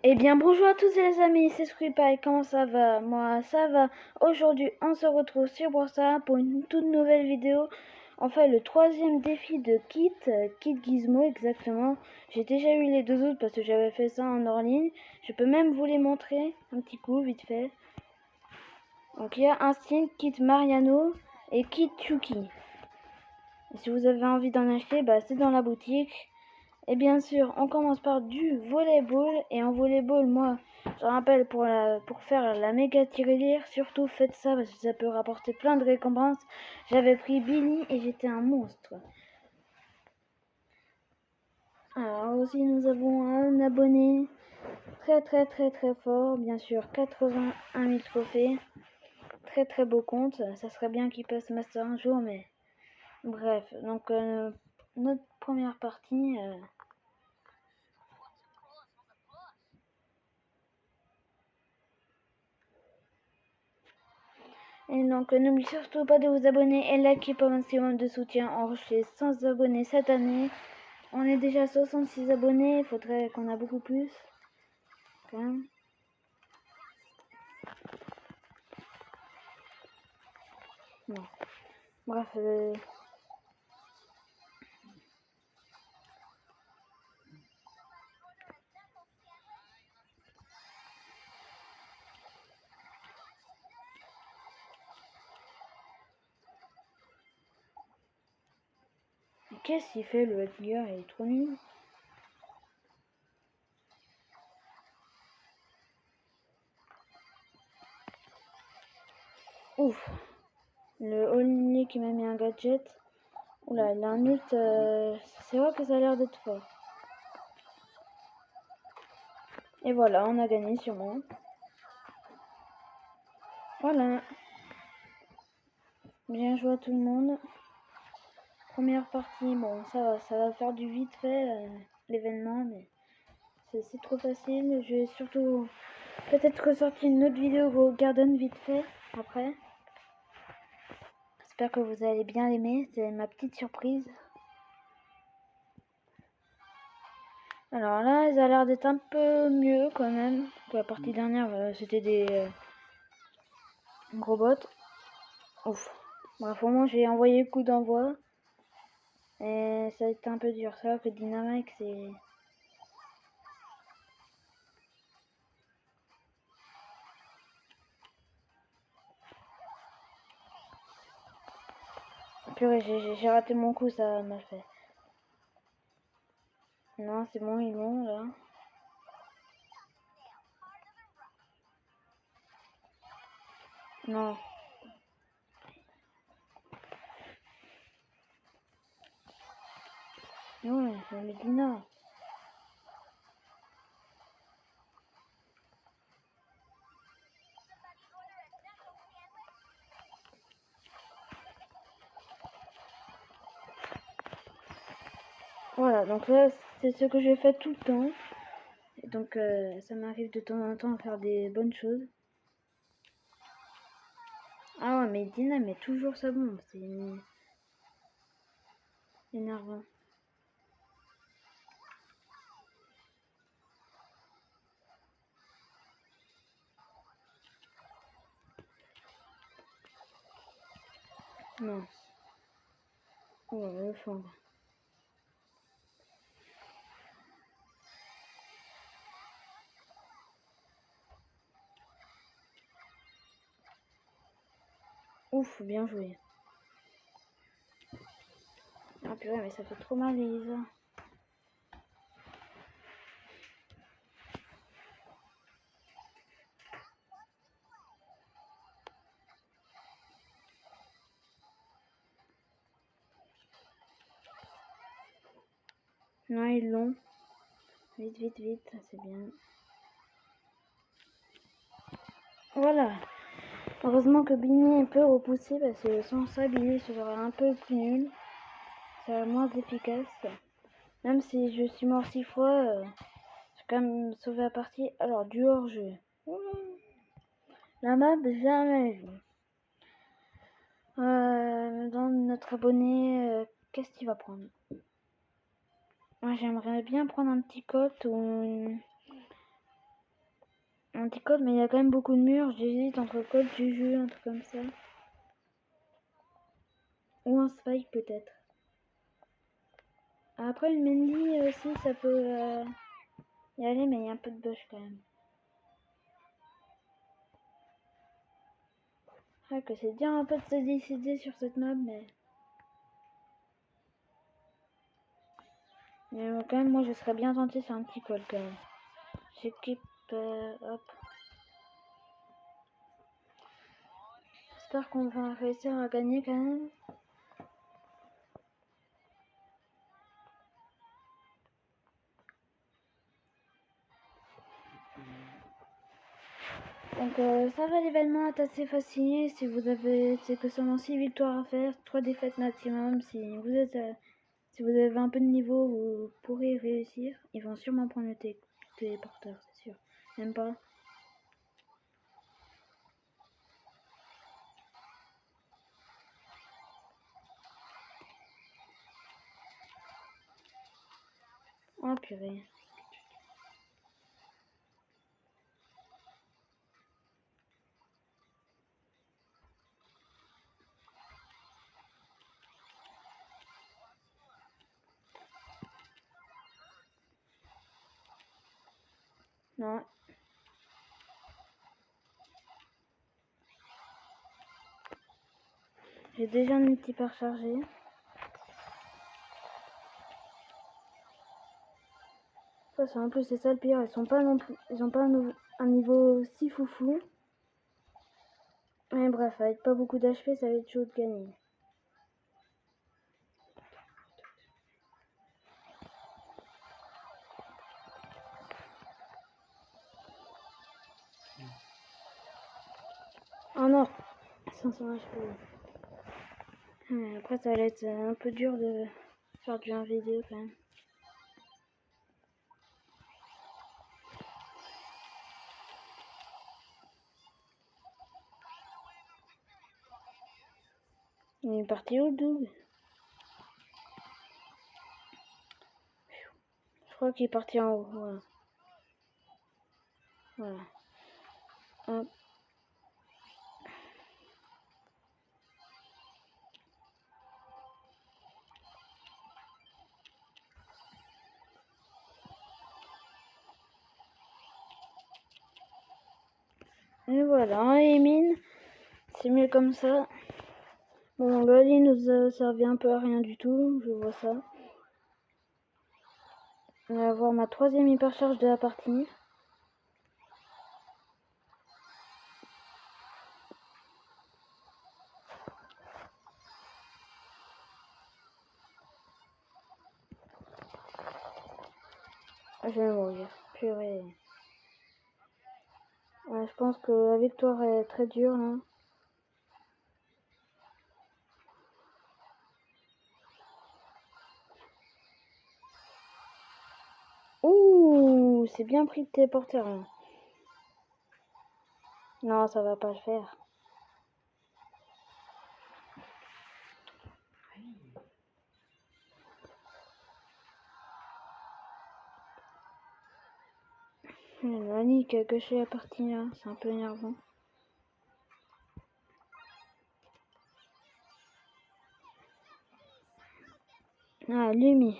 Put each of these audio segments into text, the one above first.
Eh bien bonjour à tous les amis, c'est Squeepie, comment ça va? Moi ça va. Aujourd'hui on se retrouve sur Borsa pour une toute nouvelle vidéo. Enfin le troisième défi de Kit Gizmo exactement. J'ai déjà eu les deux autres parce que j'avais fait ça en hors ligne. Je peux même vous les montrer un petit coup vite fait. Donc il y a Instinct, Kit Mariano et Kit Chucky. Et si vous avez envie d'en acheter, bah c'est dans la boutique. Et bien sûr, on commence par du volleyball. Et en volleyball, moi, je rappelle pour faire la méga tirelire, surtout faites ça parce que ça peut rapporter plein de récompenses. J'avais pris Billy et j'étais un monstre. Alors aussi, nous avons un abonné très fort, bien sûr, 81 000 trophées. Très beau compte. Ça serait bien qu'il passe master un jour, mais bref. Donc, notre première partie... Et donc n'oubliez surtout pas de vous abonner et liker pour un maximum de soutien. On recherche les 100 abonnés cette année. On est déjà à 66 abonnés, il faudrait qu'on a beaucoup plus. Quand même. Non. Bref. Qu'est-ce qu'il fait le Edgar? Il est trop nul. Ouf. Le All qui m'a mis un gadget. Oula, il a un ult. C'est vrai que ça a l'air d'être fort. Et voilà, on a gagné sûrement. Voilà. Bien joué à tout le monde. Première partie, bon, ça va faire du vite fait l'événement, mais c'est trop facile. Je vais surtout peut-être ressortir une autre vidéo au Garden vite fait après. J'espère que vous allez bien l'aimer, c'est ma petite surprise. Alors là, ça a l'air d'être un peu mieux quand même que la partie dernière. C'était des gros bots. Ouf. Bref, au moins j'ai envoyé le coup d'envoi. Et ça a été un peu dur. C'est vrai que Dynamite c'est... Purée, j'ai raté mon coup, ça m'a fait. Non, c'est bon, ils l'ont là. Non. Non, c'est Medina. Voilà, donc là, c'est ce que j'ai fait tout le temps. Et donc, ça m'arrive de temps en temps à faire des bonnes choses. Ah ouais, mais Dina met toujours sa bombe, c'est énervant. Non. Oh, le fond. Ouf, bien joué. Ah purée, mais ça fait trop mal, Elisa. Non, ils l'ont. Vite, c'est bien. Voilà. Heureusement que Bini peut repousser parce que sans ça, Bini serait un peu plus nul. Ça serait moins efficace. Même si je suis mort 6 fois, j'ai quand même sauvé la partie. Alors, du hors-jeu. La map, jamais vu. Dans notre abonné, qu'est-ce qu'il va prendre? Moi, j'aimerais bien prendre un petit colt ou Anti-code, mais il y a quand même beaucoup de murs. J'hésite entre code, Juju, un truc comme ça. Ou un spike peut-être. Après une Mendy aussi, ça peut y aller, mais il y a un peu de bush quand même. Ouais, que c'est dur un peu de se décider sur cette map, mais quand même, moi je serais bien tenté sur un petit call quand même. J'équipe, hop. J'espère qu'on va réussir à gagner quand même. Donc ça va, l'événement est assez facile. Si vous avez, c'est que seulement 6 victoires à faire, 3 défaites maximum. Si vous avez un peu de niveau, vous pourrez réussir. Ils vont sûrement prendre le téléporteur, c'est sûr. Même pas. Oh purée. Non. J'ai déjà un multi par chargé. Ça, c'est en plus, c'est ça le pire. Ils sont pas non plus, ils ont pas un niveau si foufou. Mais bref, avec pas beaucoup d'HP, ça va être chaud de gagner. Oh non, 500 HP. Après, ça va être un peu dur de faire du 1 vidéo quand même. Il est parti où, Doug? Je crois qu'il est parti en haut. Voilà. Voilà. Hop. Et voilà, et mine, c'est mieux comme ça. Bon, là, il nous a servi un peu à rien du tout, je vois ça. On va avoir ma 3e hypercharge de la partie. Je vais mourir, purée. Ouais, je pense que la victoire est très dure là. Ouh, c'est bien pris de téléporteur là. Non, ça va pas le faire. Nani qui a gâché la partie là, c'est un peu énervant. Ah, Lumi.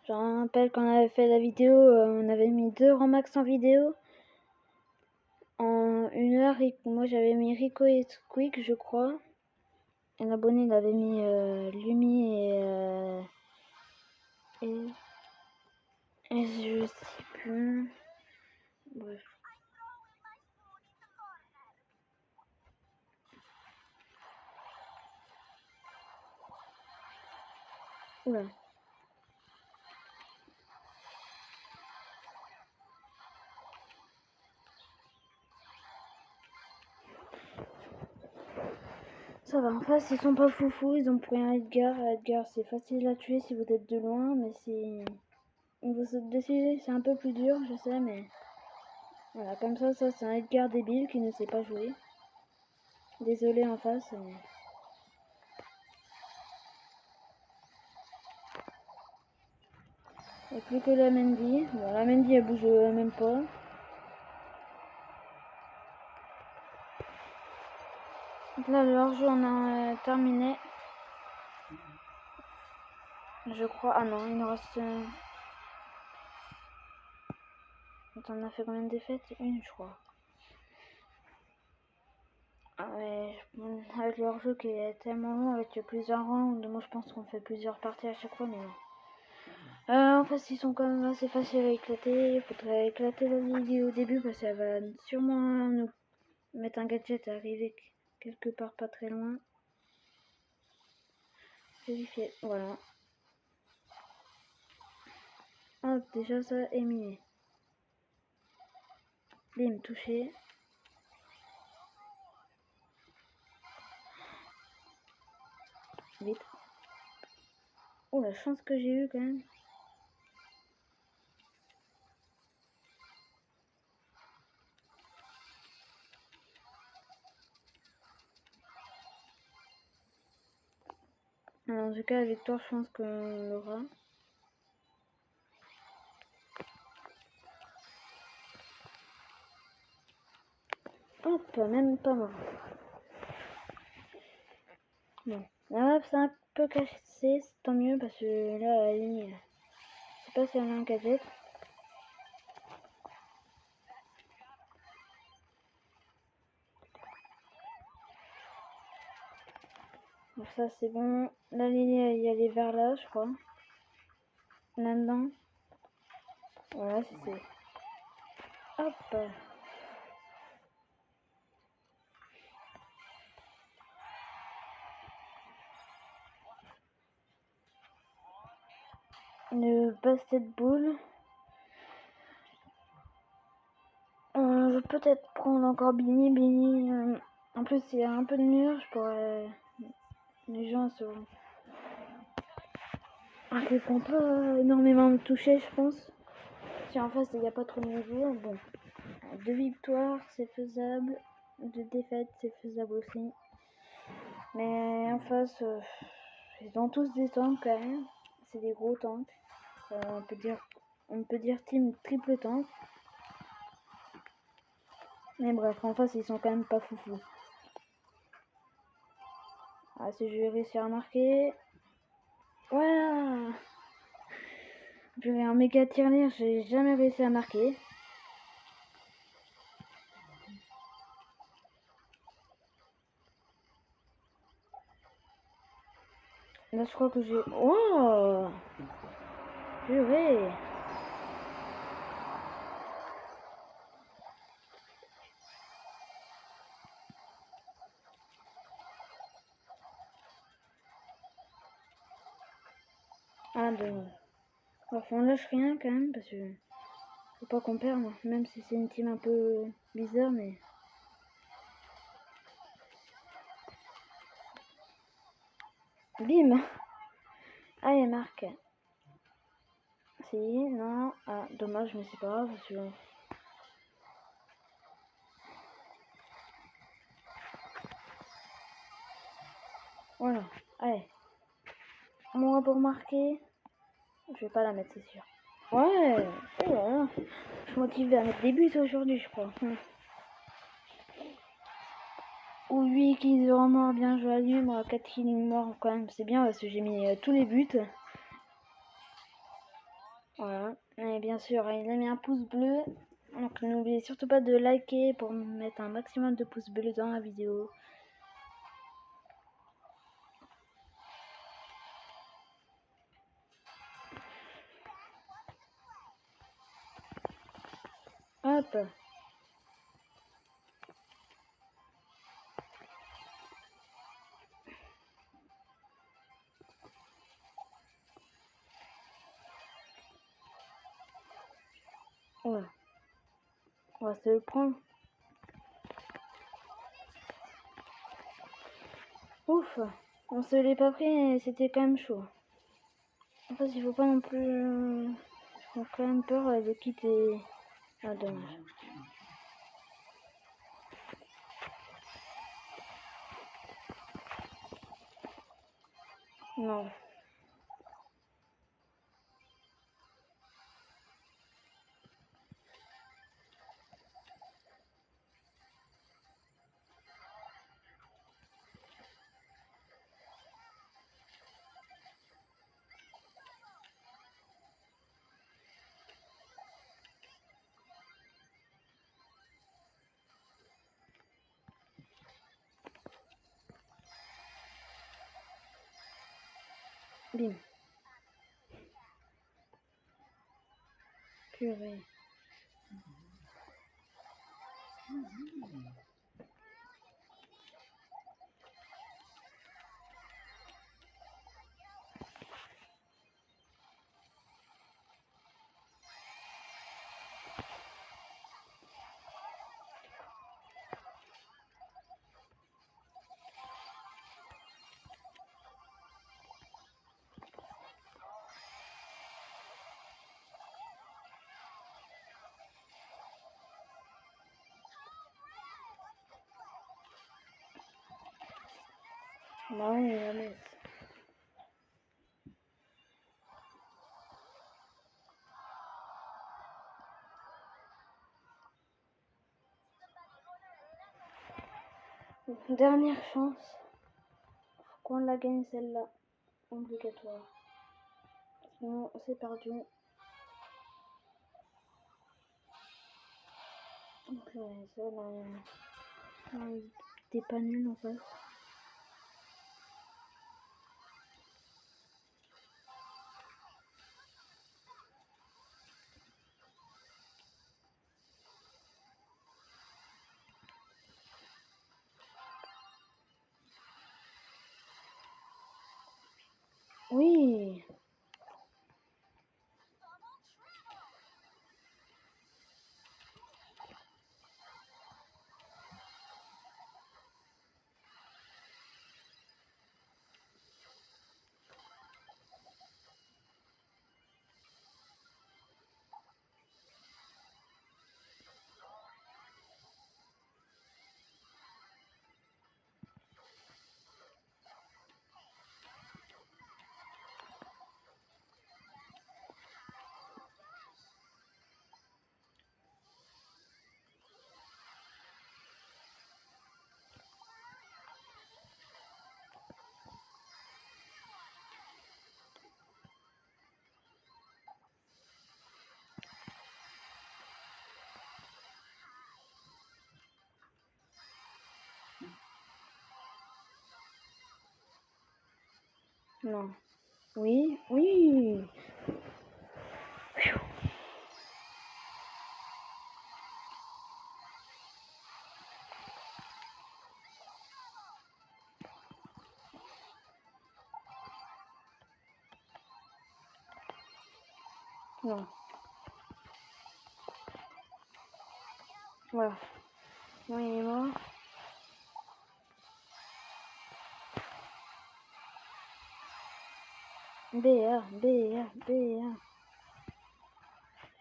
Je me rappelle quand on avait fait la vidéo, on avait mis 2 rangs max en vidéo. En 1 heure, moi j'avais mis Rico et Squeak, je crois. Et l'abonné il avait mis Lumi et je sais plus. Bref. Oula. Ça va, en face ils sont pas foufous, ils ont pris un Edgar. Edgar c'est facile à tuer si vous êtes de loin, mais si vous êtes dessus c'est un peu plus dur, je sais, mais voilà, comme ça c'est un Edgar débile qui ne sait pas jouer. Désolé en face. Et plus que la Mendy. Bon, la Mendy elle bouge même pas. Donc là, le hors-jeu, on a terminé. Je crois. Ah non, il nous reste. Attends, on a fait combien de défaites? Une, je crois. Ah ouais, avec le hors-jeu qui est tellement long, avec plusieurs rounds, moi je pense qu'on fait plusieurs parties à chaque fois, mais non. En fait, ils sont quand même assez faciles à éclater. Il faudrait éclater la vidéo au début parce qu'elle va sûrement nous mettre un gadget à arriver quelque part pas très loin. Vérifier, voilà. Hop, déjà ça est miné. Bim, touché. Vite. Oh, la chance que j'ai eue quand même. Alors, en tout cas, la victoire, je pense qu'on l'aura. Hop, même pas mort. Bon, la map c'est un peu cassé, c'est tant mieux parce que là, la ligne, je sais pas si elle a un gadget. Donc ça c'est bon. La ligne elle y aller vers là, je crois. Là-dedans. Voilà, c'est. Hop. Une basket boule. Je vais peut-être prendre encore Bini. Bini. En plus, il y a un peu de mur, je pourrais. Les gens se. Ils font pas énormément me toucher, je pense. Si en face il n'y a pas trop de niveau, bon. 2 victoires, c'est faisable. 2 défaites, c'est faisable aussi. Mais en face, ils ont tous des tanks quand même. C'est des gros tanks. On peut dire team triple tank. Mais bref, en face, ils sont quand même pas foufou. Ah, si je vais réussir à marquer. Voilà. J'ai un méga tirelire, j'ai jamais réussi à marquer. Là, je crois que j'ai. Oh! Purée! Ah, bon. Enfin, on lâche rien quand même parce que. Faut pas qu'on perde, même si c'est une team un peu bizarre, mais. Bim! Allez, marque. Si, non. Ah, dommage, mais c'est pas grave parce que. Voilà, allez. Moi pour marquer. Je vais pas la mettre, c'est sûr. Ouais, oh là là. Je suis motivée à mettre des buts aujourd'hui, je crois. Ou 8 qui vraiment bien joué à lui, moi 4 kills morts quand même, c'est bien parce que j'ai mis tous les buts. Voilà, et bien sûr, il a mis un pouce bleu. Donc n'oubliez surtout pas de liker pour mettre un maximum de pouces bleus dans la vidéo. Hop. Ouais. On va se le prendre. Ouf. On se l'est pas pris et c'était quand même chaud. En fait, il faut pas non plus... J'ai quand même peur de quitter... Ah, dommage. Non. Bim. Purée. Bah oui, la bête. Dernière chance. Faut qu'on la gagne celle-là. Obligatoire. Sinon, c'est perdu. Donc, ça, là, t'es pas nul en fait. Oui. Non. Oui, oui. Non. Voilà. Oui, il est mort. BA, BA, BA.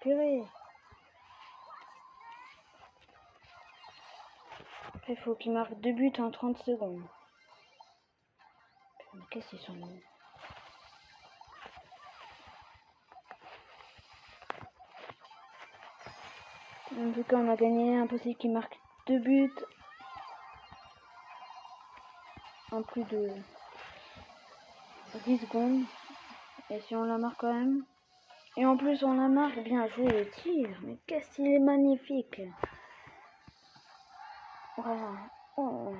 Purée. Après, il faut qu'il marque 2 buts en 30 secondes. Mais qu'est-ce qu'ils sont nuls. En tout cas, on a gagné. Impossible qu'il marque 2 buts en plus de 10 secondes. Et si on la marque quand même. Et en plus, on la marque. Bien joué le tir. Mais qu'est-ce qu'il est magnifique. Voilà. Oh.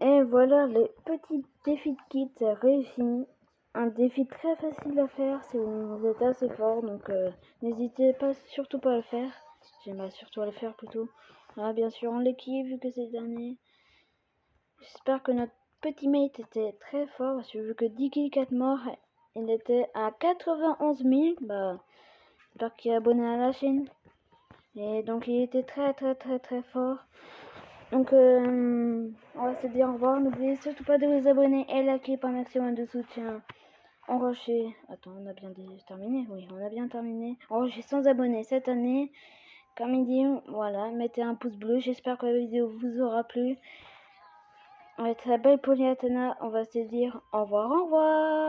Et voilà les petits défis de kit réussis. Un défi très facile à faire si vous êtes assez fort. Donc n'hésitez pas, surtout pas à le faire. J'aimerais surtout à le faire plutôt. Voilà, bien sûr, en l'équipe vu que c'est le dernier. J'espère que notre petit mate était très fort. Parce que vu que 10 kills 4 morts, il était à 91 000. Bah, j'espère qu'il est abonné à la chaîne. Et donc il était très fort. Donc on va se dire au revoir. N'oubliez surtout pas de vous abonner et liker par maximum de soutien. Enrocher. Attends, on a bien terminé. Oui, on a bien terminé. Enrocher 100 abonnés cette année. Comme il dit, voilà, mettez un pouce bleu. J'espère que la vidéo vous aura plu. On va être la belle Polyatana. On va se dire au revoir, au revoir.